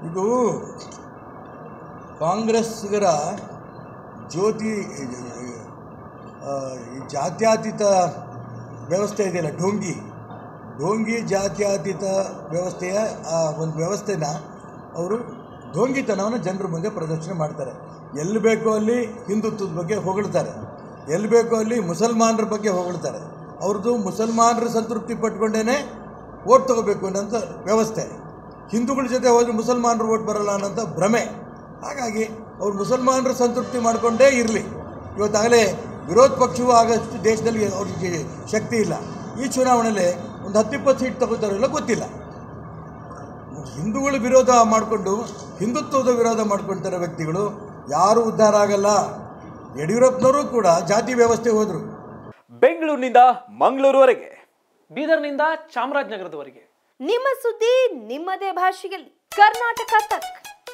ಇದು ಕಾಂಗ್ರೆಸ್ಸಿಗರ ಜ್ಯೋತಿ ಜಾತ್ಯತೀತ ವ್ಯವಸ್ಥೆ ಇದೆಯಲ್ಲ, ಢೋಂಗಿ ಜಾತ್ಯತೀತ ವ್ಯವಸ್ಥೆಯ ಒಂದು ವ್ಯವಸ್ಥೆನ ಅವರು ಢೋಂಗಿತನವನ್ನು ಜನರ ಮುಂದೆ ಪ್ರದರ್ಶನ ಮಾಡ್ತಾರೆ. ಎಲ್ಲಿ ಬೇಕೋ ಅಲ್ಲಿ ಹಿಂದುತ್ವದ ಬಗ್ಗೆ ಹೊಗಳ್ತಾರೆ, ಎಲ್ಲಿ ಬೇಕೋ ಅಲ್ಲಿ ಮುಸಲ್ಮಾನರ ಬಗ್ಗೆ ಹೊಗಳ್ತಾರೆ. ಅವ್ರದ್ದು ಮುಸಲ್ಮಾನರ ಸಂತೃಪ್ತಿ ಪಟ್ಕೊಂಡೇ ಓಟ್ ತೊಗೋಬೇಕು ಅನ್ನೋಂಥ ವ್ಯವಸ್ಥೆ. ಹಿಂದೂಗಳ ಜೊತೆ ಹೋದರೆ ಮುಸಲ್ಮಾನರು ಓಟ್ ಬರೋಲ್ಲ ಅನ್ನೋಂಥ ಭ್ರಮೆ. ಹಾಗಾಗಿ ಅವ್ರು ಮುಸಲ್ಮಾನರ ಸಂತೃಪ್ತಿ ಮಾಡಿಕೊಂಡೇ ಇರಲಿ. ಇವತ್ತಾಗಲೇ ವಿರೋಧ ಪಕ್ಷವೂ ಆಗಷ್ಟು ದೇಶದಲ್ಲಿ ಅವ್ರಿಗೆ ಶಕ್ತಿ ಇಲ್ಲ. ಈ ಚುನಾವಣೆಯಲ್ಲಿ ಒಂದು 10-20 ಸೀಟ್ ತಗೋತಾರಲ್ಲ ಗೊತ್ತಿಲ್ಲ. ಹಿಂದೂಗಳು ವಿರೋಧ ಮಾಡಿಕೊಂಡು ಹಿಂದುತ್ವದ ವಿರೋಧ ಮಾಡ್ಕೊಳ್ತಾರೆ ವ್ಯಕ್ತಿಗಳು ಯಾರೂ ಉದ್ಧಾರ ಆಗಲ್ಲ. ಯಡಿಯೂರಪ್ಪನವರು ಕೂಡ ಜಾತಿ ವ್ಯವಸ್ಥೆ ಹೋದರು. ಬೆಂಗಳೂರಿನಿಂದ ಮಂಗಳೂರುವರೆಗೆ, ಬೀದರ್ನಿಂದ ಚಾಮರಾಜನಗರದವರೆಗೆ ನಿಮ್ಮ ಸುದ್ದಿ ನಿಮ್ಮದೇ ಭಾಷೆಯಲ್ಲಿ. ಕರ್ನಾಟಕ ತಕ್.